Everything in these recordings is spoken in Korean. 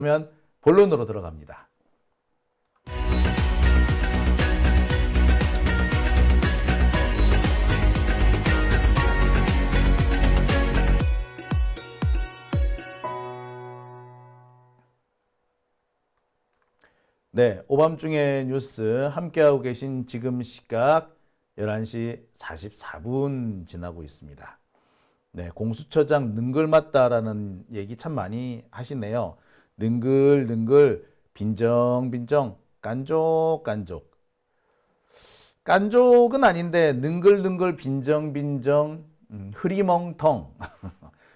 그러면 본론으로 들어갑니다. 네, 오밤중의 뉴스 함께하고 계신 지금 시각 11시 44분 지나고 있습니다. 네, 공수처장 능글맞다라는 얘기 참 많이 하시네요. 능글능글, 빈정빈정, 깐족깐족. 깐족은 아닌데 능글능글, 빈정빈정, 흐리멍텅.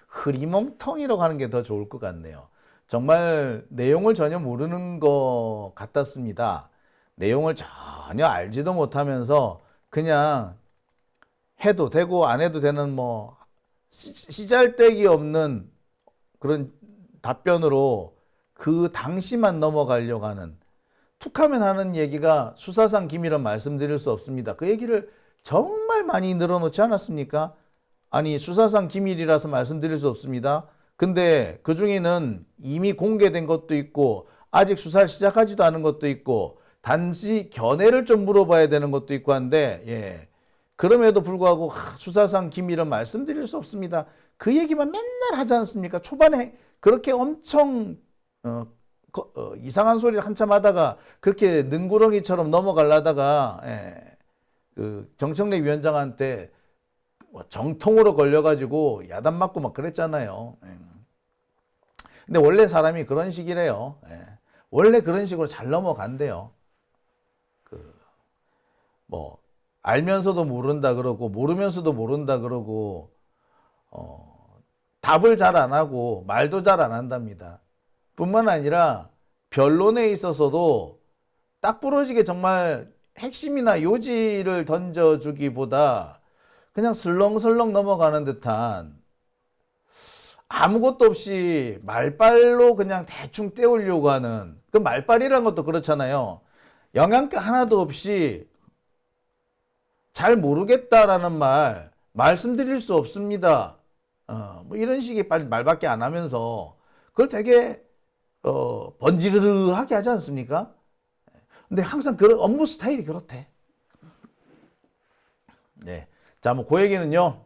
흐리멍텅이라고 하는 게 더 좋을 것 같네요. 정말 내용을 전혀 모르는 것 같았습니다. 내용을 전혀 알지도 못하면서 그냥 해도 되고 안 해도 되는 뭐 씨잘데기 없는 그런 답변으로 그 당시만 넘어가려고 하는, 툭하면 하는 얘기가 수사상 기밀은 말씀드릴 수 없습니다. 그 얘기를 정말 많이 늘어놓지 않았습니까? 아니, 수사상 기밀이라서 말씀드릴 수 없습니다. 근데 그 중에는 이미 공개된 것도 있고 아직 수사를 시작하지도 않은 것도 있고 단지 견해를 좀 물어봐야 되는 것도 있고 한데, 예, 그럼에도 불구하고 수사상 기밀은 말씀드릴 수 없습니다. 그 얘기만 맨날 하지 않습니까? 초반에 그렇게 엄청 이상한 소리를 한참 하다가 그렇게 능구렁이처럼 넘어가려다가, 예, 그 정청래 위원장한테 정통으로 걸려가지고 야단 맞고 막 그랬잖아요. 근데 원래 사람이 그런 식이래요. 원래 그런 식으로 잘 넘어간대요. 뭐 알면서도 모른다 그러고 모르면서도 모른다 그러고 답을 잘 안 하고 말도 잘 안 한답니다. 뿐만 아니라 변론에 있어서도 딱 부러지게 정말 핵심이나 요지를 던져주기보다 그냥 슬렁슬렁 넘어가는 듯한, 아무것도 없이 말빨로 그냥 대충 때우려고 하는, 그 말빨이라는 것도 그렇잖아요. 영양가 하나도 없이 잘 모르겠다라는 말씀드릴 수 없습니다. 뭐 이런 식의 말밖에 안 하면서 그걸 되게 번지르르하게 하지 않습니까? 근데 항상 그런 업무 스타일이 그렇대. 네. 자, 뭐 그 얘기는요,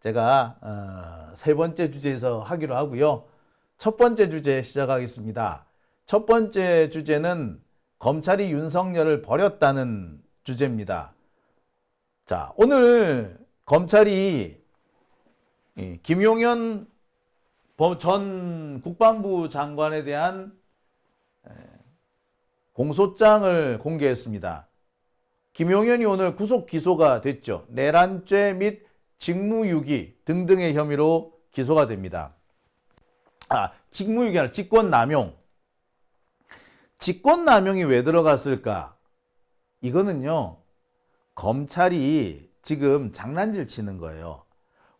제가 세 번째 주제에서 하기로 하고요. 첫 번째 주제 시작하겠습니다. 첫 번째 주제는 검찰이 윤석열을 버렸다는 주제입니다. 자, 오늘 검찰이 김용현 전 국방부 장관에 대한 공소장을 공개했습니다. 김용현이 오늘 구속 기소가 됐죠. 내란죄 및 직무유기 등등의 혐의로 기소가 됩니다. 직무유기 아니라 직권남용. 직권남용이 왜 들어갔을까? 이거는요, 검찰이 지금 장난질 치는 거예요.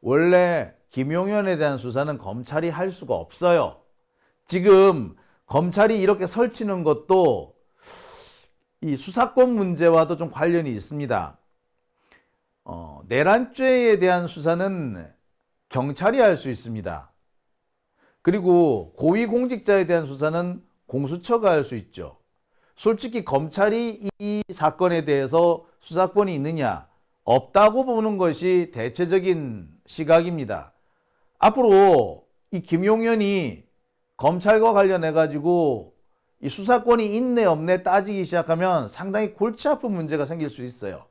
원래 김용현에 대한 수사는 검찰이 할 수가 없어요. 지금 검찰이 이렇게 설치는 것도 이 수사권 문제와도 좀 관련이 있습니다. 내란죄에 대한 수사는 경찰이 할 수 있습니다. 그리고 고위공직자에 대한 수사는 공수처가 할 수 있죠. 솔직히 검찰이 이 사건에 대해서 수사권이 있느냐? 없다고 보는 것이 대체적인 시각입니다. 앞으로 이 김용현이 검찰과 관련해 가지고 이 수사권이 있네 없네 따지기 시작하면 상당히 골치 아픈 문제가 생길 수 있어요.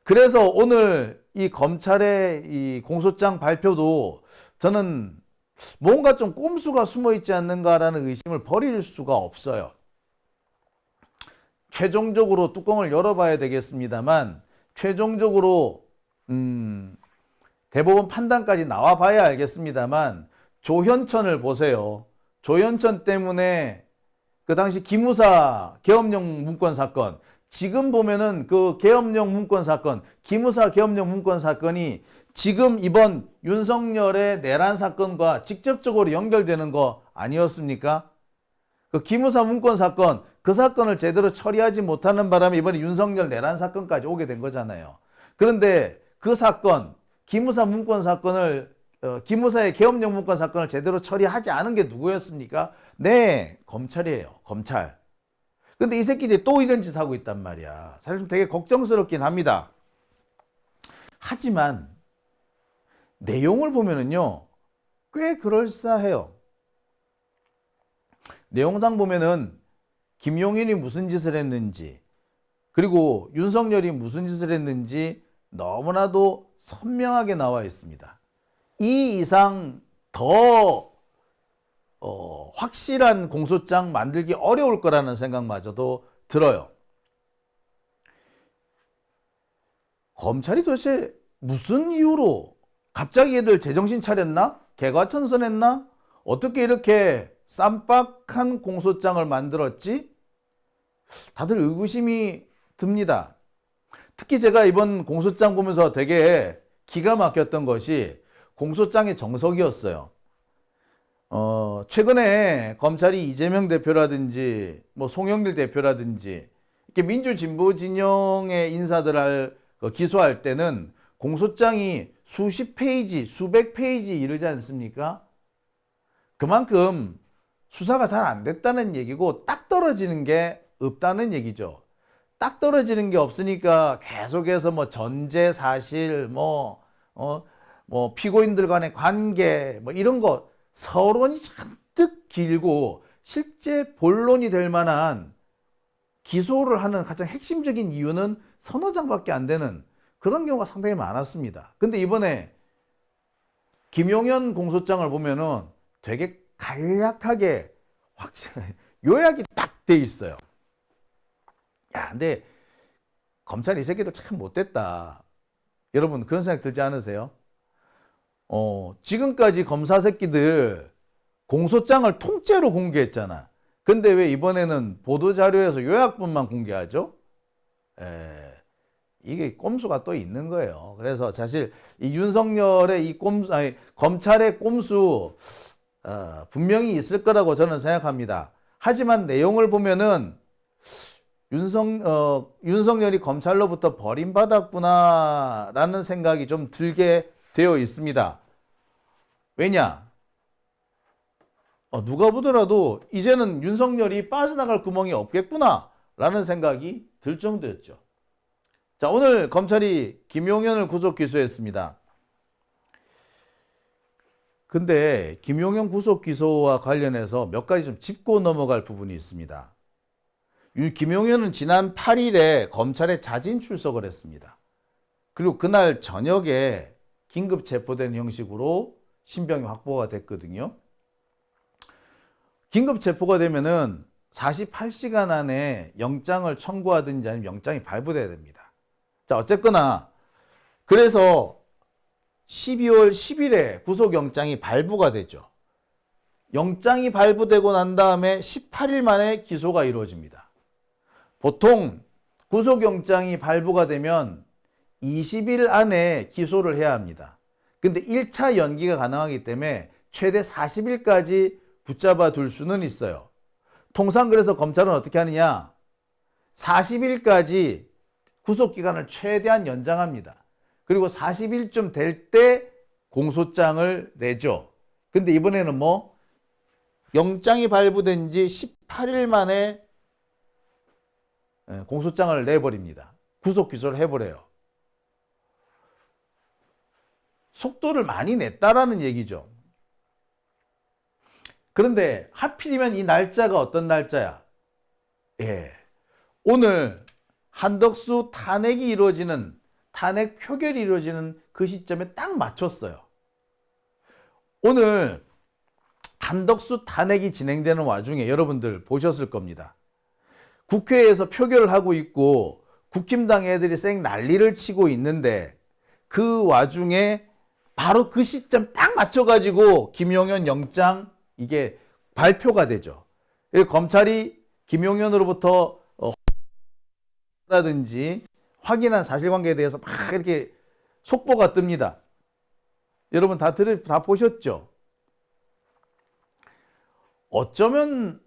그래서 오늘 이 검찰의 이 공소장 발표도 저는 뭔가 좀 꼼수가 숨어 있지 않는가라는 의심을 버릴 수가 없어요. 최종적으로 뚜껑을 열어봐야 되겠습니다만, 최종적으로 대법원 판단까지 나와봐야 알겠습니다만, 조현천을 보세요. 조현천 때문에 그 당시 기무사 계엄령 문건 사건, 지금 보면은 그 계엄령 문건 사건, 기무사 계엄령 문건 사건이 지금 이번 윤석열의 내란 사건과 직접적으로 연결되는 거 아니었습니까? 그 기무사 문건 사건, 그 사건을 제대로 처리하지 못하는 바람에 이번에 윤석열 내란 사건까지 오게 된 거잖아요. 그런데 그 사건, 기무사 문건 사건을 기무사의 계엄령 문건 사건을 제대로 처리하지 않은 게 누구였습니까? 네, 검찰이에요. 검찰. 근데 이 새끼들이 또 이런 짓 하고 있단 말이야. 사실 좀 되게 걱정스럽긴 합니다. 하지만 내용을 보면은요, 꽤 그럴싸해요. 내용상 보면은 김용현이 무슨 짓을 했는지, 그리고 윤석열이 무슨 짓을 했는지 너무나도 선명하게 나와 있습니다. 이 이상 더 확실한 공소장 만들기 어려울 거라는 생각마저도 들어요. 검찰이 도대체 무슨 이유로 갑자기 얘들 제정신 차렸나? 개과천선했나? 어떻게 이렇게 쌈박한 공소장을 만들었지? 다들 의구심이 듭니다. 특히 제가 이번 공소장 보면서 되게 기가 막혔던 것이 공소장의 정석이었어요. 최근에 검찰이 이재명 대표라든지 뭐 송영길 대표라든지 이렇게 민주진보 진영의 인사들을 기소할 때는 공소장이 수십 페이지, 수백 페이지 이르지 않습니까? 그만큼 수사가 잘 안 됐다는 얘기고 딱 떨어지는 게 없다는 얘기죠. 딱 떨어지는 게 없으니까 계속해서 뭐 전제 사실, 뭐 피고인들 간의 관계, 뭐 이런 거 서론이 잔뜩 길고 실제 본론이 될 만한 기소를 하는 가장 핵심적인 이유는 서너 장밖에 안 되는 그런 경우가 상당히 많았습니다. 근데 이번에 김용현 공소장을 보면은 되게 간략하게 요약이 딱 돼 있어요. 야, 근데 검찰 이 새끼들 참 못됐다. 여러분 그런 생각 들지 않으세요? 지금까지 검사 새끼들 공소장을 통째로 공개했잖아. 근데 왜 이번에는 보도자료에서 요약본만 공개하죠? 이게 꼼수가 또 있는 거예요. 그래서 사실 이 윤석열의 이 꼼수, 아니, 검찰의 꼼수, 분명히 있을 거라고 저는 생각합니다. 하지만 내용을 보면은 윤석열이 검찰로부터 버림받았구나라는 생각이 좀 들게 되어 있습니다. 왜냐? 누가 보더라도 이제는 윤석열이 빠져나갈 구멍이 없겠구나라는 생각이 들 정도였죠. 자, 오늘 검찰이 김용현을 구속 기소했습니다. 근데 김용현 구속 기소와 관련해서 몇 가지 좀 짚고 넘어갈 부분이 있습니다. 김용현은 지난 8일에 검찰에 자진 출석을 했습니다. 그리고 그날 저녁에 긴급 체포된 형식으로 신병이 확보가 됐거든요. 긴급 체포가 되면은 48시간 안에 영장을 청구하든지 아니면 영장이 발부돼야 됩니다. 자, 어쨌거나 그래서 12월 10일에 구속영장이 발부가 되죠. 영장이 발부되고 난 다음에 18일 만에 기소가 이루어집니다. 보통 구속영장이 발부가 되면 20일 안에 기소를 해야 합니다. 근데 1차 연기가 가능하기 때문에 최대 40일까지 붙잡아 둘 수는 있어요. 통상 그래서 검찰은 어떻게 하느냐? 40일까지 구속기간을 최대한 연장합니다. 그리고 40일쯤 될 때 공소장을 내죠. 근데 이번에는 뭐 영장이 발부된 지 18일 만에 공소장을 내버립니다. 구속 기소를 해버려요. 속도를 많이 냈다라는 얘기죠. 그런데 하필이면 이 날짜가 어떤 날짜야? 오늘 한덕수 탄핵이 이루어지는, 탄핵 표결이 이루어지는 그 시점에 딱 맞췄어요. 오늘 한덕수 탄핵이 진행되는 와중에 여러분들 보셨을 겁니다. 국회에서 표결을 하고 있고 국힘당 애들이 쌩 난리를 치고 있는데 그 와중에 바로 그 시점 딱 맞춰가지고 김용현 영장 이게 발표가 되죠. 검찰이 김용현으로부터 라든지 확인한 사실관계에 대해서 막 이렇게 속보가 뜹니다. 여러분 다 보셨죠? 어쩌면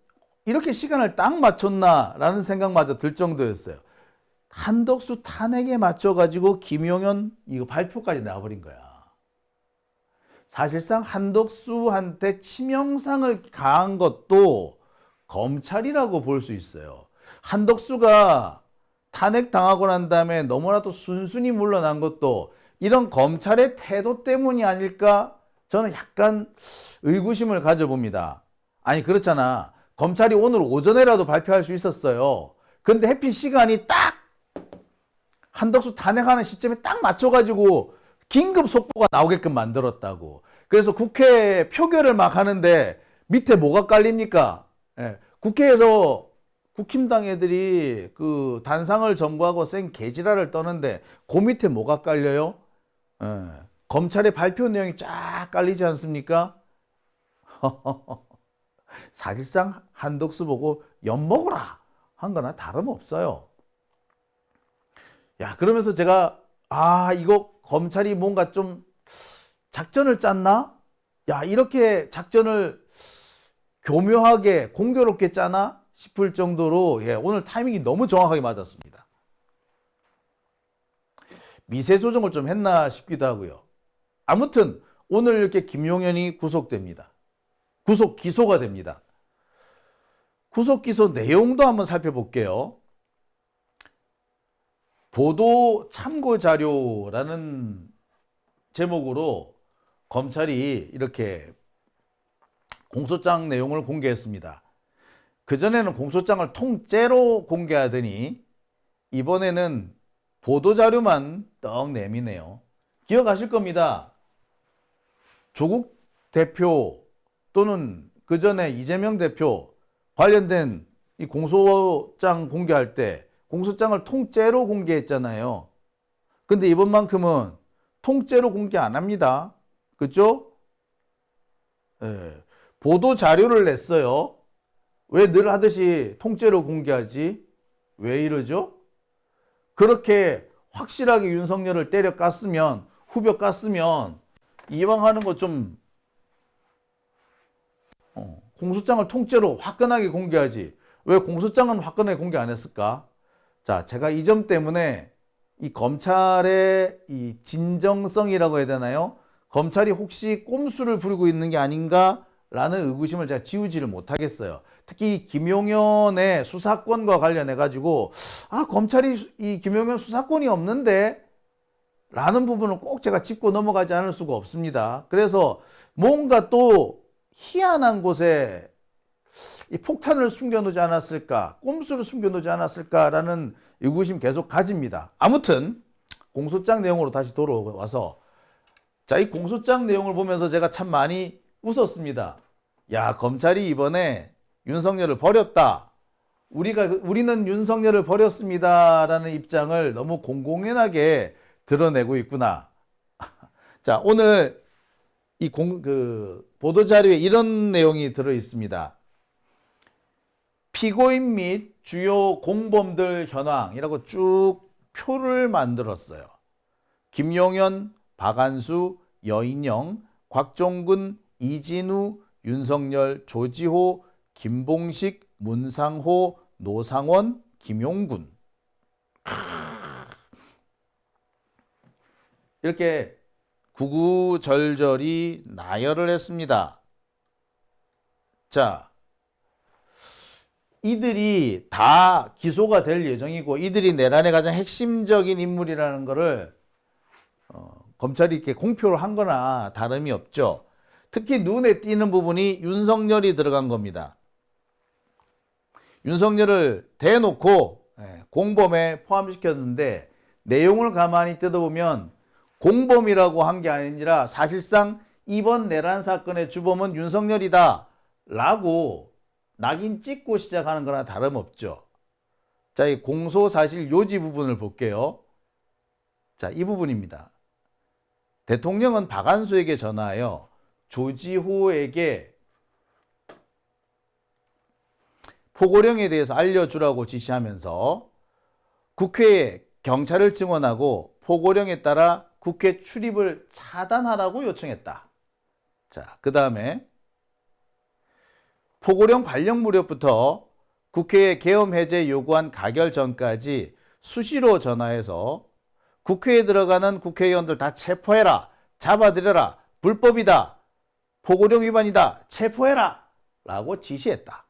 이렇게 시간을 딱 맞췄나라는 생각마저 들 정도였어요. 한덕수 탄핵에 맞춰가지고 김용현 이거 발표까지 나와버린 거야. 사실상 한덕수한테 치명상을 가한 것도 검찰이라고 볼 수 있어요. 한덕수가 탄핵당하고 난 다음에 너무나도 순순히 물러난 것도 이런 검찰의 태도 때문이 아닐까? 저는 약간 의구심을 가져봅니다. 아니 그렇잖아. 검찰이 오늘 오전에라도 발표할 수 있었어요. 근데 하필 시간이 딱 한덕수 탄핵하는 시점에 딱 맞춰가지고 긴급 속보가 나오게끔 만들었다고. 그래서 국회 표결을 막 하는데 밑에 뭐가 깔립니까? 예, 국회에서 국힘당 애들이 그 단상을 점거하고 쌩 개지랄을 떠는데 그 밑에 뭐가 깔려요? 예, 검찰의 발표 내용이 쫙 깔리지 않습니까? 사실상 한덕수 보고 엿먹어라 한 거나 다름없어요. 야, 그러면서 제가 이거 검찰이 뭔가 좀 작전을 짰나? 야, 이렇게 작전을 교묘하게 공교롭게 짜나 싶을 정도로 오늘 타이밍이 너무 정확하게 맞았습니다. 미세 조정을 좀 했나 싶기도 하고요. 아무튼 오늘 이렇게 김용현이 구속됩니다. 구속 기소가 됩니다. 구속 기소 내용도 한번 살펴볼게요. 보도 참고 자료라는 제목으로 검찰이 이렇게 공소장 내용을 공개했습니다. 그전에는 공소장을 통째로 공개하더니 이번에는 보도자료만 떡 내미네요. 기억하실 겁니다. 조국 대표 또는 그전에 이재명 대표 관련된 이 공소장 공개할 때 공소장을 통째로 공개했잖아요. 근데 이번만큼은 통째로 공개 안 합니다. 그렇죠? 보도 자료를 냈어요. 왜 늘 하듯이 통째로 공개하지? 왜 이러죠? 그렇게 확실하게 윤석열을 때려 깠으면, 후벼 깠으면 이왕 하는 거 좀 공소장을 통째로 화끈하게 공개하지. 왜 공소장은 화끈하게 공개 안 했을까? 자, 제가 이 점 때문에 이 검찰의 이 진정성이라고 해야 되나요? 검찰이 혹시 꼼수를 부리고 있는 게 아닌가라는 의구심을 제가 지우지를 못하겠어요. 특히 김용현의 수사권과 관련해 가지고 검찰이 이 김용현 수사권이 없는데 라는 부분을 꼭 제가 짚고 넘어가지 않을 수가 없습니다. 그래서 뭔가 또 희한한 곳에 이 폭탄을 숨겨놓지 않았을까, 꼼수를 숨겨놓지 않았을까라는 의구심 계속 가집니다. 아무튼 공소장 내용으로 다시 돌아와서 자, 이 공소장 내용을 보면서 제가 참 많이 웃었습니다. 야, 검찰이 이번에 윤석열을 버렸다. 우리는 윤석열을 버렸습니다라는 입장을 너무 공공연하게 드러내고 있구나. 자, 오늘 이 보도자료에 이런 내용이 들어 있습니다. 피고인 및 주요 공범들 현황이라고 쭉 표를 만들었어요. 김용현, 박한수, 여인영, 곽종근, 이진우, 윤석열, 조지호, 김봉식, 문상호, 노상원, 김용군. 이렇게 구구절절히 나열을 했습니다. 자, 이들이 다 기소가 될 예정이고 이들이 내란의 가장 핵심적인 인물이라는 것을 검찰이 이렇게 공표를 한 거나 다름이 없죠. 특히 눈에 띄는 부분이 윤석열이 들어간 겁니다. 윤석열을 대놓고 공범에 포함시켰는데 내용을 가만히 뜯어보면 공범이라고 한 게 아니라 사실상 이번 내란 사건의 주범은 윤석열이다 라고 낙인 찍고 시작하는 거나 다름없죠. 자, 이 공소사실 요지 부분을 볼게요. 자, 이 부분입니다. 대통령은 박한수에게 전화하여 조지호에게 포고령에 대해서 알려주라고 지시하면서 국회에 경찰을 증원하고 포고령에 따라 국회 출입을 차단하라고 요청했다. 자, 그 다음에 포고령 발령 무렵부터 국회에 계엄 해제 요구한 가결 전까지 수시로 전화해서 국회에 들어가는 국회의원들 다 체포해라, 잡아들여라, 불법이다. 포고령 위반이다. 체포해라. 라고 지시했다.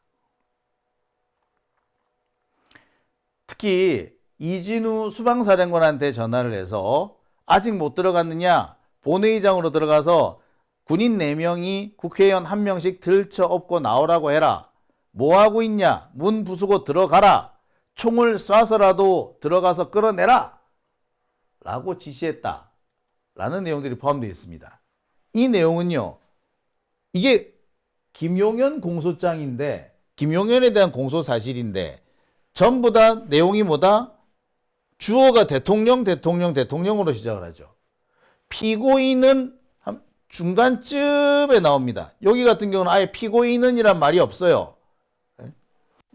특히 이진우 수방사령관한테 전화를 해서 아직 못 들어갔느냐? 본회의장으로 들어가서 군인 4명이 국회의원 1명씩 들쳐 업고 나오라고 해라. 뭐하고 있냐? 문 부수고 들어가라. 총을 쏴서라도 들어가서 끌어내라. 라고 지시했다. 라는 내용들이 포함되어 있습니다. 이 내용은요. 이게 김용현 공소장인데 김용현에 대한 공소사실인데 전부 다 내용이 뭐다? 주어가 대통령으로 시작을 하죠. 피고인은 중간쯤에 나옵니다. 여기 같은 경우는 아예 피고인은 이란 말이 없어요.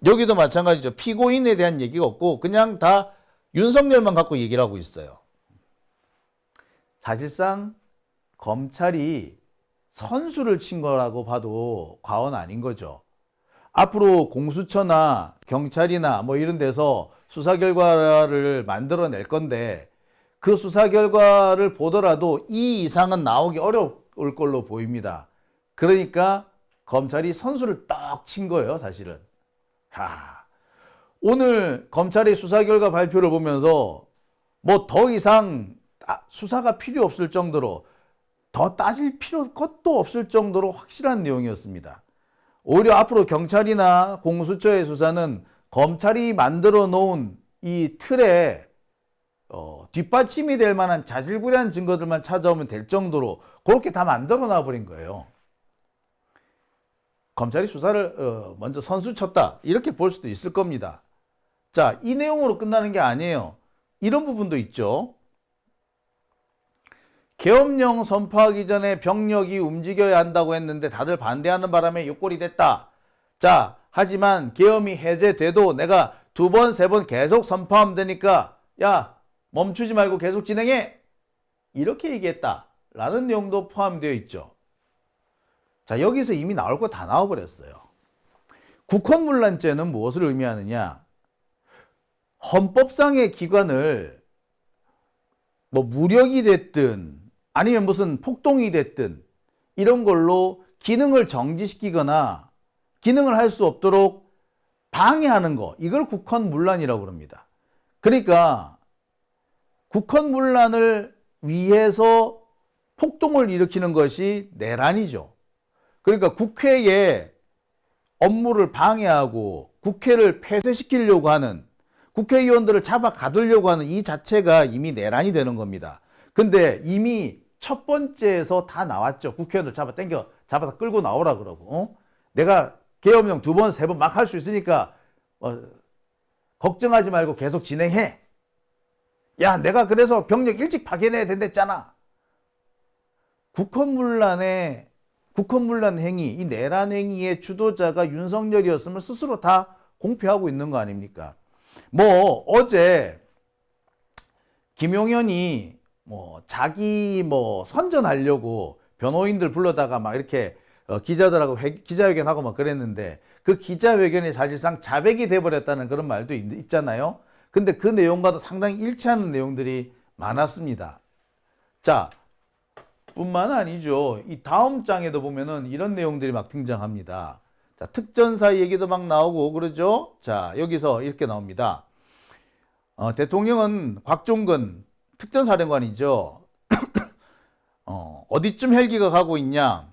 여기도 마찬가지죠. 피고인에 대한 얘기가 없고 그냥 다 윤석열만 갖고 얘기를 하고 있어요. 사실상 검찰이 선수를 친 거라고 봐도 과언 아닌 거죠. 앞으로 공수처나 경찰이나 뭐 이런 데서 수사 결과를 만들어낼 건데 그 수사 결과를 보더라도 이 이상은 나오기 어려울 걸로 보입니다. 그러니까 검찰이 선수를 딱 친 거예요, 사실은. 오늘 검찰의 수사 결과 발표를 보면서 뭐 더 이상 수사가 필요 없을 정도로 더 따질 것도 없을 정도로 확실한 내용이었습니다. 오히려 앞으로 경찰이나 공수처의 수사는 검찰이 만들어 놓은 이 틀에 뒷받침이 될 만한 자질구레한 증거들만 찾아오면 될 정도로 그렇게 다 만들어 놔버린 거예요. 검찰이 수사를 먼저 선수 쳤다 이렇게 볼 수도 있을 겁니다. 자, 이 내용으로 끝나는 게 아니에요. 이런 부분도 있죠. 계엄령 선포하기 전에 병력이 움직여야 한다고 했는데 다들 반대하는 바람에 요꼴이 됐다. 자, 하지만 계엄이 해제돼도 내가 2번, 3번 계속 선포하면 되니까 야, 멈추지 말고 계속 진행해. 이렇게 얘기했다. 라는 내용도 포함되어 있죠. 자, 여기서 이미 나올 거 다 나와버렸어요. 국헌문란죄는 무엇을 의미하느냐? 헌법상의 기관을 뭐 무력이 됐든 아니면 무슨 폭동이 됐든 이런 걸로 기능을 정지시키거나 기능을 할 수 없도록 방해하는 거, 이걸 국헌문란이라고 합니다. 그러니까 국헌문란을 위해서 폭동을 일으키는 것이 내란이죠. 그러니까 국회의 업무를 방해하고 국회를 폐쇄시키려고 하는, 국회의원들을 잡아 가두려고 하는 이 자체가 이미 내란이 되는 겁니다. 근데 이미 첫 번째에서 다 나왔죠. 국회의원들 잡아서 끌고 나오라 그러고. 내가 계엄령 2번, 3번 막 할 수 있으니까 걱정하지 말고 계속 진행해. 야, 내가 그래서 병력 일찍 파견해야 된댔잖아. 국헌문란 행위, 이 내란 행위의 주도자가 윤석열이었으면 스스로 다 공표하고 있는 거 아닙니까? 뭐 어제 김용현이 자기 선전하려고 변호인들 불러다가 막 이렇게 기자들하고 기자회견하고 막 그랬는데 그 기자회견이 사실상 자백이 돼버렸다는 그런 말도 있잖아요. 근데 그 내용과도 상당히 일치하는 내용들이 많았습니다. 자, 뿐만 아니죠. 이 다음 장에도 보면은 이런 내용들이 막 등장합니다. 자, 특전사 얘기도 막 나오고 그러죠. 자, 여기서 이렇게 나옵니다. 대통령은 곽종근 특전사령관이죠. 어디쯤 헬기가 가고 있냐?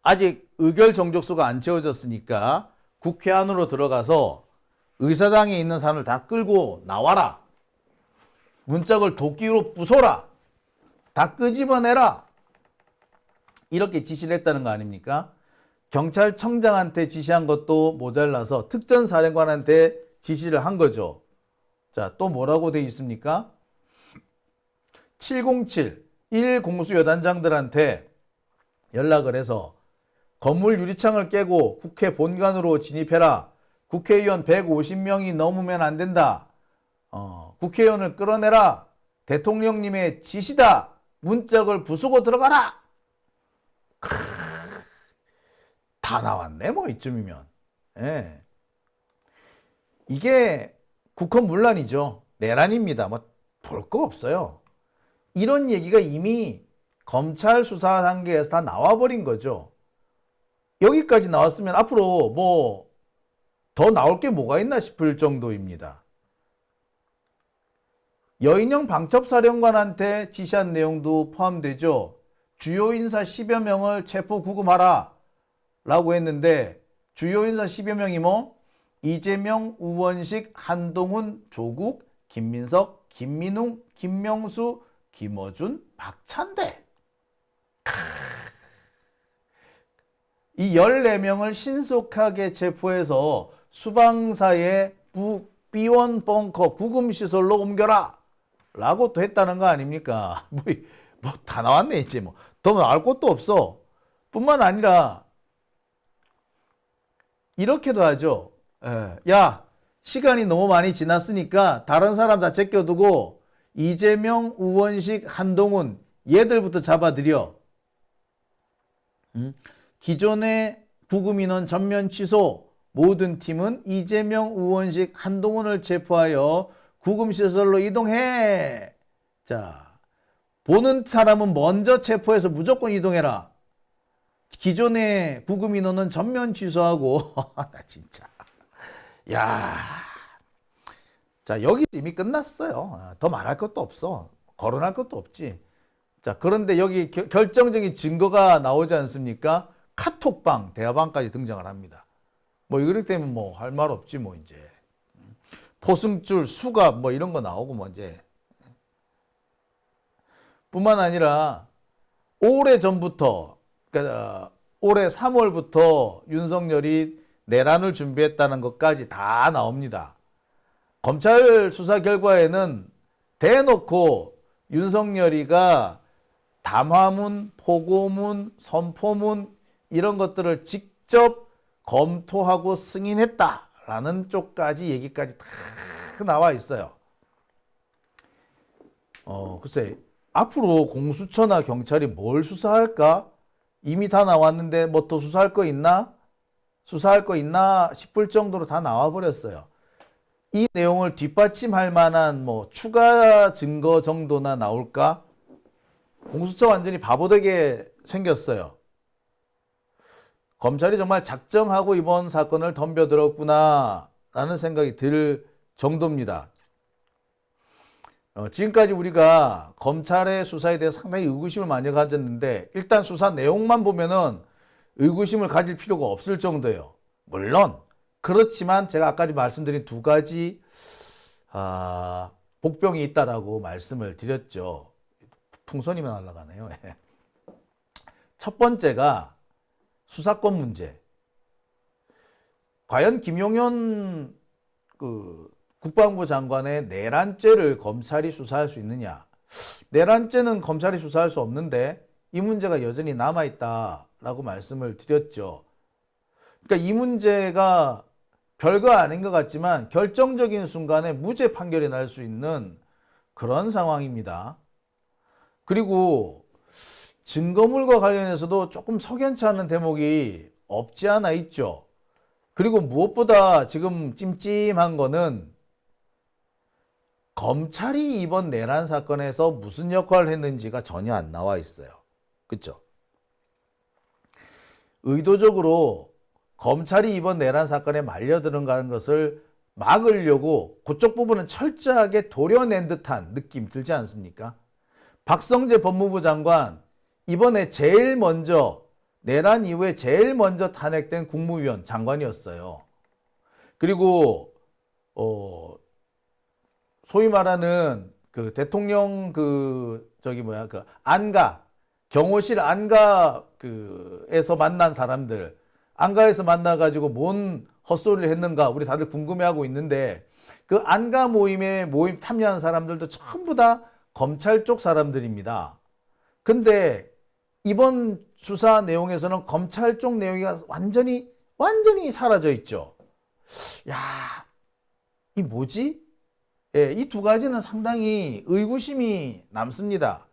아직 의결 정족수가 안 채워졌으니까 국회 안으로 들어가서 의사당에 있는 사람을 다 끌고 나와라. 문짝을 도끼로 부숴라. 다 끄집어내라. 이렇게 지시를 했다는 거 아닙니까? 경찰청장한테 지시한 것도 모자라서 특전사령관한테 지시를 한 거죠. 자, 또 뭐라고 되어 있습니까? 707 1공수여단장들한테 연락을 해서 건물 유리창을 깨고 국회 본관으로 진입해라. 국회의원 150명이 넘으면 안 된다. 국회의원을 끌어내라. 대통령님의 지시다. 문짝을 부수고 들어가라. 다 나왔네, 뭐 이쯤이면. 예. 이게 국헌문란이죠. 내란입니다. 뭐 볼 거 없어요. 이런 얘기가 이미 검찰 수사 단계에서 다 나와버린 거죠. 여기까지 나왔으면 앞으로 뭐 더 나올 게 뭐가 있나 싶을 정도입니다. 여인영 방첩사령관한테 지시한 내용도 포함되죠. 주요 인사 10여 명을 체포 구금하라 라고 했는데 주요 인사 10여 명이 뭐? 이재명, 우원식, 한동훈, 조국, 김민석, 김민웅, 김명수, 김어준, 박찬대. 이 14명을 신속하게 체포해서 수방사의 B1 벙커 구금시설로 옮겨라 라고 또 했다는 거 아닙니까? 뭐 다 나왔네 이제 뭐. 더 나올 것도 없어. 뿐만 아니라 이렇게도 하죠. 야, 시간이 너무 많이 지났으니까 다른 사람 다 제껴두고 이재명, 우원식, 한동훈 얘들부터 잡아들여. 기존의 구금 인원 전면 취소. 모든 팀은 이재명, 우원식, 한동훈을 체포하여 구금시설로 이동해. 자, 보는 사람은 먼저 체포해서 무조건 이동해라. 기존의 구금 인원은 전면 취소하고. 나 진짜. 야, 자, 여기 이미 끝났어요. 더 말할 것도 없어. 거론할 것도 없지. 자, 그런데 여기 결정적인 증거가 나오지 않습니까? 카톡방, 대화방까지 등장을 합니다. 뭐 이렇기 때문에 뭐 할 말 없지 뭐 이제. 포승줄, 수갑 뭐 이런 거 나오고 뭐 이제. 뿐만 아니라 오래 전부터, 그러니까 올해 3월부터 윤석열이 내란을 준비했다는 것까지 다 나옵니다. 검찰 수사 결과에는 대놓고 윤석열이가 담화문, 포고문, 선포문 이런 것들을 직접 검토하고 승인했다라는 쪽까지 얘기까지 다 나와 있어요. 글쎄 앞으로 공수처나 경찰이 뭘 수사할까? 이미 다 나왔는데 뭐 더 수사할 거 있나? 수사할 거 있나 싶을 정도로 다 나와버렸어요. 이 내용을 뒷받침할 만한 뭐 추가 증거 정도나 나올까? 공수처 완전히 바보되게 생겼어요. 검찰이 정말 작정하고 이번 사건을 덤벼들었구나 라는 생각이 들 정도입니다. 지금까지 우리가 검찰의 수사에 대해 상당히 의구심을 많이 가졌는데 일단 수사 내용만 보면은 의구심을 가질 필요가 없을 정도예요. 물론 그렇지만 제가 아까 말씀드린 두 가지 복병이 있다라고 말씀을 드렸죠. 풍선이면 날아가네요. 첫 번째가 수사권 문제. 과연 김용현 국방부 장관의 내란죄를 검찰이 수사할 수 있느냐? 내란죄는 검찰이 수사할 수 없는데 이 문제가 여전히 남아있다라고 말씀을 드렸죠. 그러니까 이 문제가 별거 아닌 것 같지만 결정적인 순간에 무죄 판결이 날 수 있는 그런 상황입니다. 그리고 증거물과 관련해서도 조금 석연치 않은 대목이 없지 않아 있죠. 그리고 무엇보다 지금 찜찜한 거는 검찰이 이번 내란 사건에서 무슨 역할을 했는지가 전혀 안 나와 있어요. 그렇죠? 의도적으로 검찰이 이번 내란 사건에 말려들어가는 것을 막으려고 그쪽 부분은 철저하게 도려낸 듯한 느낌 들지 않습니까? 박성재 법무부 장관 이번에 제일 먼저 내란 이후에 제일 먼저 탄핵된 국무위원 장관이었어요. 그리고 소위 말하는 그 대통령 안가 경호실 안가에서 만난 사람들 안가에서 만나가지고 뭔 헛소리를 했는가 우리 다들 궁금해하고 있는데 그 안가 모임 참여한 사람들도 전부 다 검찰 쪽 사람들입니다. 근데 이번 수사 내용에서는 검찰 쪽 내용이 완전히 사라져 있죠. 야, 이 뭐지? 예, 이 두 가지는 상당히 의구심이 남습니다.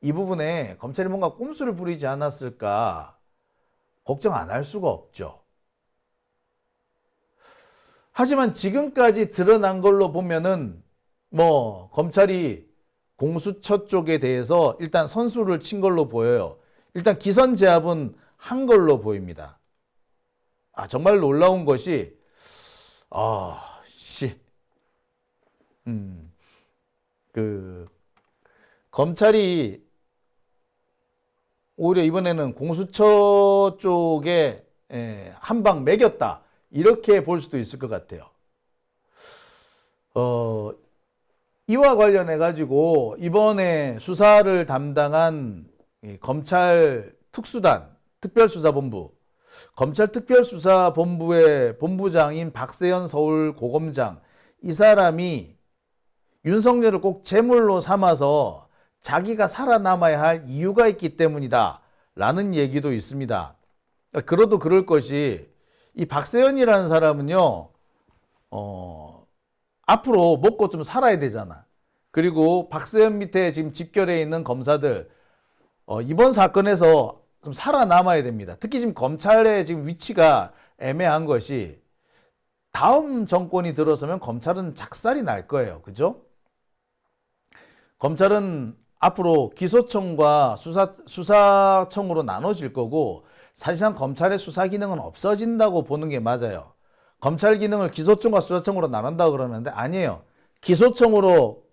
이 부분에 검찰이 뭔가 꼼수를 부리지 않았을까 걱정 안 할 수가 없죠. 하지만 지금까지 드러난 걸로 보면은 뭐 검찰이 공수처 쪽에 대해서 일단 선수를 친 걸로 보여요. 일단 기선 제압은 한 걸로 보입니다. 정말 놀라운 것이 검찰이 오히려 이번에는 공수처 쪽에 한 방 매겼다, 이렇게 볼 수도 있을 것 같아요. 이와 관련해 가지고 이번에 수사를 담당한 검찰 특수단 특별수사본부, 검찰 특별수사본부의 본부장인 박세현 서울고검장, 이 사람이 윤석열을 꼭 제물로 삼아서 자기가 살아남아야 할 이유가 있기 때문이다 라는 얘기도 있습니다. 그러도 그럴 것이, 이 박세현이라는 사람은요 앞으로 먹고 좀 살아야 되잖아. 그리고 박세현 밑에 지금 집결해 있는 검사들 이번 사건에서 좀 살아남아야 됩니다. 특히 지금 검찰의 지금 위치가 애매한 것이, 다음 정권이 들어서면 검찰은 작살이 날 거예요. 그죠? 검찰은 앞으로 기소청과 수사청으로 나눠질 거고, 사실상 검찰의 수사 기능은 없어진다고 보는 게 맞아요. 검찰 기능을 기소청과 수사청으로 나눈다고 그러는데 아니에요. 기소청으로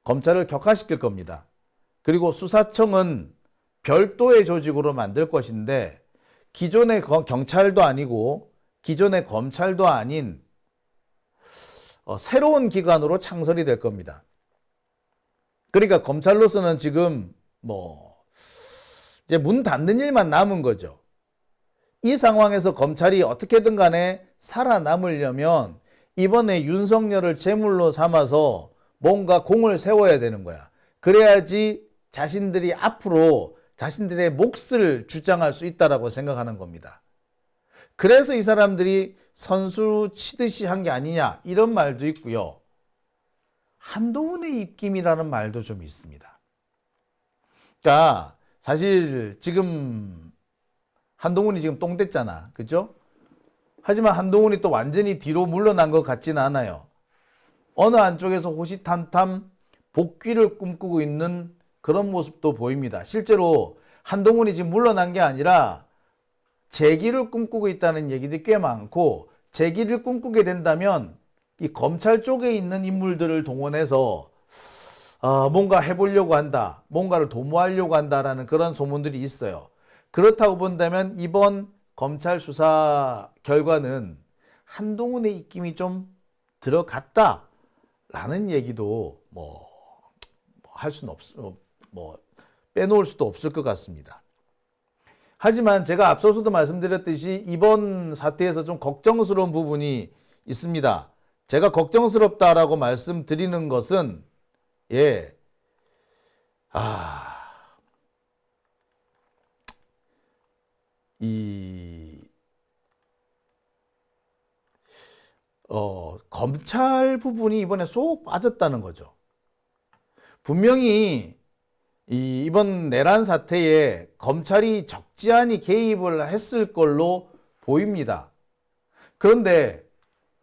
검찰을 격화시킬 겁니다. 그리고 수사청은 별도의 조직으로 만들 것인데, 기존의 경찰도 아니고 기존의 검찰도 아닌 새로운 기관으로 창설이 될 겁니다. 그러니까 검찰로서는 지금 이제 문 닫는 일만 남은 거죠. 이 상황에서 검찰이 어떻게든 간에 살아남으려면 이번에 윤석열을 제물로 삼아서 뭔가 공을 세워야 되는 거야. 그래야지 자신들이 앞으로 자신들의 몫을 주장할 수 있다라고 생각하는 겁니다. 그래서 이 사람들이 선수 치듯이 한 게 아니냐, 이런 말도 있고요. 한동훈의 입김이라는 말도 좀 있습니다. 그러니까 사실 지금 한동훈이 지금 똥 됐잖아. 그죠? 하지만 한동훈이 또 완전히 뒤로 물러난 것 같지는 않아요. 어느 한쪽에서 호시탐탐 복귀를 꿈꾸고 있는 그런 모습도 보입니다. 실제로 한동훈이 지금 물러난 게 아니라 재기를 꿈꾸고 있다는 얘기들이 꽤 많고, 재기를 꿈꾸게 된다면 이 검찰 쪽에 있는 인물들을 동원해서 뭔가 해보려고 한다, 뭔가를 도모하려고 한다라는 그런 소문들이 있어요. 그렇다고 본다면 이번 검찰 수사 결과는 한동훈의 입김이 좀 들어갔다라는 얘기도 할 수는 빼놓을 수도 없을 것 같습니다. 하지만 제가 앞서서도 말씀드렸듯이 이번 사태에서 좀 걱정스러운 부분이 있습니다. 제가 걱정스럽다라고 말씀드리는 것은 검찰 부분이 이번에 쏙 빠졌다는 거죠. 분명히 이번 내란 사태에 검찰이 적지 않이 개입을 했을 걸로 보입니다. 그런데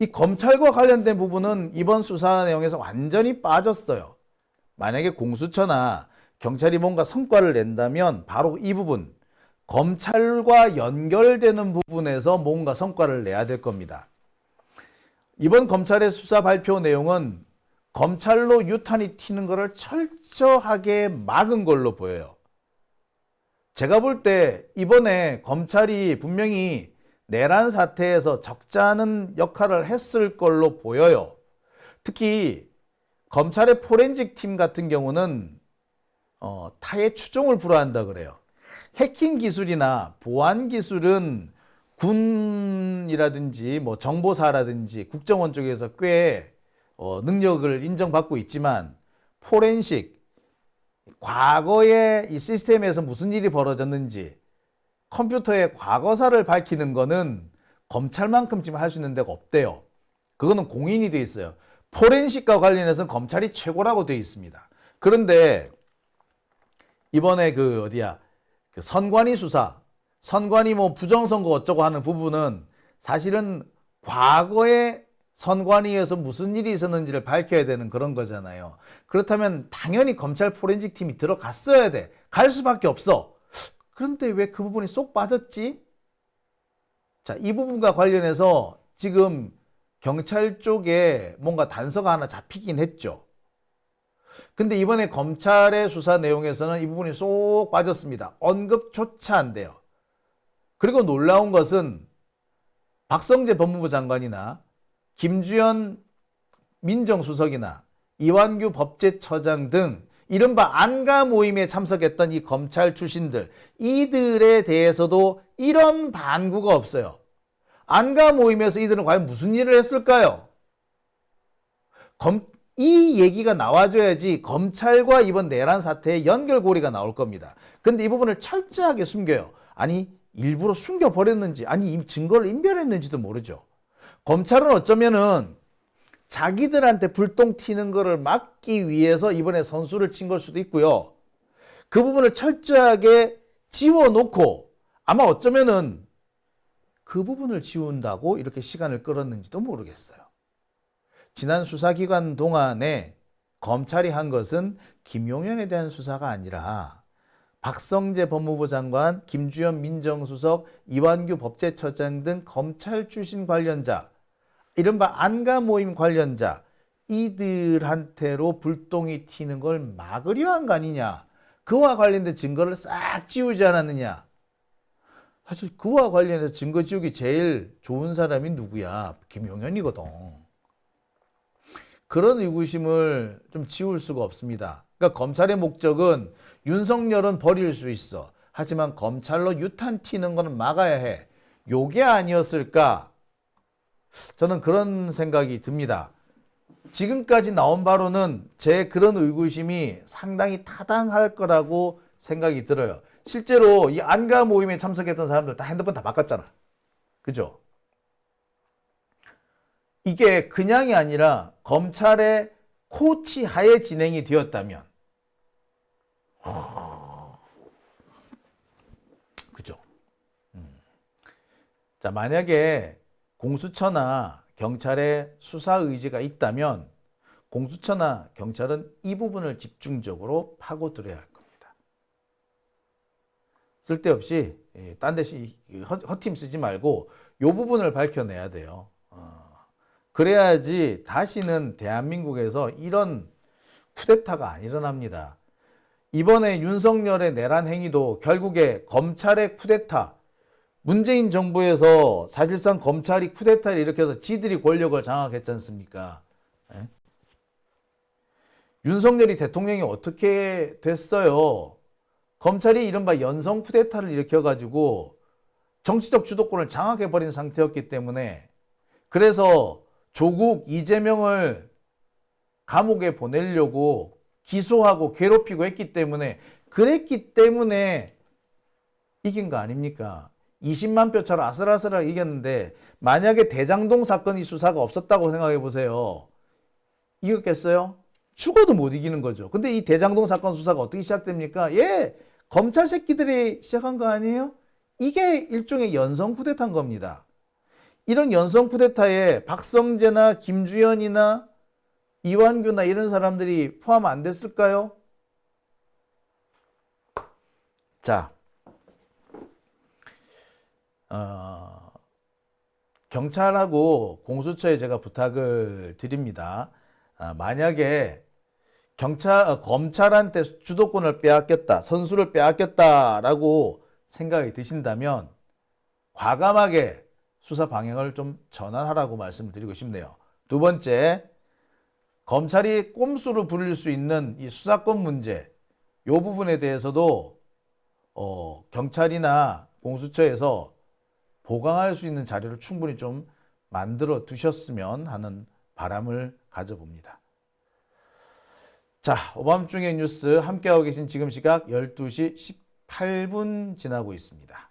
이 검찰과 관련된 부분은 이번 수사 내용에서 완전히 빠졌어요. 만약에 공수처나 경찰이 뭔가 성과를 낸다면 바로 이 부분, 검찰과 연결되는 부분에서 뭔가 성과를 내야 될 겁니다. 이번 검찰의 수사 발표 내용은 검찰로 유탄이 튀는 것을 철저하게 막은 걸로 보여요. 제가 볼 때 이번에 검찰이 분명히 내란 사태에서 적지 않은 역할을 했을 걸로 보여요. 특히 검찰의 포렌식 팀 같은 경우는 타의 추종을 불허한다 그래요. 해킹 기술이나 보안 기술은 군이라든지 정보사라든지 국정원 쪽에서 꽤 능력을 인정받고 있지만, 포렌식, 과거에 이 시스템에서 무슨 일이 벌어졌는지 컴퓨터의 과거사를 밝히는 거는 검찰만큼 지금 할 수 있는 데가 없대요. 그거는 공인이 돼 있어요. 포렌식과 관련해서는 검찰이 최고라고 돼 있습니다. 그런데 이번에 선관위 수사, 선관위 부정선거 어쩌고 하는 부분은 사실은 과거에 선관위에서 무슨 일이 있었는지를 밝혀야 되는 그런 거잖아요. 그렇다면 당연히 검찰 포렌식 팀이 들어갔어야 돼. 갈 수밖에 없어. 그런데 왜 그 부분이 쏙 빠졌지? 자, 이 부분과 관련해서 지금 경찰 쪽에 뭔가 단서가 하나 잡히긴 했죠. 근데 이번에 검찰의 수사 내용에서는 이 부분이 쏙 빠졌습니다. 언급조차 안 돼요. 그리고 놀라운 것은 박성재 법무부 장관이나 김주현 민정수석이나 이완규 법제처장 등 이른바 안가 모임에 참석했던 이 검찰 출신들, 이들에 대해서도 이런 반구가 없어요. 안가 모임에서 이들은 과연 무슨 일을 했을까요? 이 얘기가 나와줘야지 검찰과 이번 내란 사태의 연결고리가 나올 겁니다. 근데 이 부분을 철저하게 숨겨요. 아니, 일부러 숨겨버렸는지, 아니, 이 증거를 인멸했는지도 모르죠. 검찰은 어쩌면은 자기들한테 불똥 튀는 거를 막기 위해서 이번에 선수를 친 걸 수도 있고요. 그 부분을 철저하게 지워놓고 아마 어쩌면은 그 부분을 지운다고 이렇게 시간을 끌었는지도 모르겠어요. 지난 수사기간 동안에 검찰이 한 것은 김용현에 대한 수사가 아니라 박성재 법무부 장관, 김주현 민정수석, 이완규 법제처장 등 검찰 출신 관련자, 이른바 안가 모임 관련자, 이들한테로 불똥이 튀는 걸 막으려 한 거 아니냐. 그와 관련된 증거를 싹 지우지 않았느냐. 사실 그와 관련해서 증거 지우기 제일 좋은 사람이 누구야? 김용현이거든. 그런 의구심을 좀 지울 수가 없습니다. 그러니까 검찰의 목적은 윤석열은 버릴 수 있어. 하지만 검찰로 유탄 튀는 건 막아야 해. 요게 아니었을까? 저는 그런 생각이 듭니다. 지금까지 나온 바로는 제 그런 의구심이 상당히 타당할 거라고 생각이 들어요. 실제로 이 안가 모임에 참석했던 사람들 다 핸드폰 다 바꿨잖아. 그죠? 이게 그냥이 아니라 검찰의 코치 하에 진행이 되었다면, 그죠? 자, 만약에 공수처나 경찰의 수사 의지가 있다면 공수처나 경찰은 이 부분을 집중적으로 파고들어야 할 겁니다. 쓸데없이 딴 데 헛팀 쓰지 말고 이 부분을 밝혀내야 돼요. 그래야지 다시는 대한민국에서 이런 쿠데타가 안 일어납니다. 이번에 윤석열의 내란 행위도 결국에 검찰의 쿠데타, 문재인 정부에서 사실상 검찰이 쿠데타를 일으켜서 지들이 권력을 장악했지 않습니까? 예? 윤석열이 대통령이 어떻게 됐어요? 검찰이 이른바 연성 쿠데타를 일으켜가지고 정치적 주도권을 장악해버린 상태였기 때문에, 그래서 조국 이재명을 감옥에 보내려고 기소하고 괴롭히고 했기 때문에, 그랬기 때문에 이긴 거 아닙니까? 20만 표 차로 아슬아슬하게 이겼는데, 만약에 대장동 사건이 수사가 없었다고 생각해 보세요. 이겼겠어요? 죽어도 못 이기는 거죠. 근데 이 대장동 사건 수사가 어떻게 시작됩니까? 예, 검찰 새끼들이 시작한 거 아니에요? 이게 일종의 연성 쿠데타인 겁니다. 이런 연성 쿠데타에 박성재나 김주현이나 이완규나 이런 사람들이 포함 안 됐을까요? 자, 경찰하고 공수처에 제가 부탁을 드립니다. 만약에 검찰한테 주도권을 빼앗겼다, 선수를 빼앗겼다라고 생각이 드신다면 과감하게 수사 방향을 좀 전환하라고 말씀을 드리고 싶네요. 두 번째, 검찰이 꼼수로 부릴 수 있는 이 수사권 문제, 이 부분에 대해서도 경찰이나 공수처에서 보강할 수 있는 자료를 충분히 좀 만들어 두셨으면 하는 바람을 가져봅니다. 자, 오밤중의 뉴스 함께하고 계신 지금 시각 12시 18분 지나고 있습니다.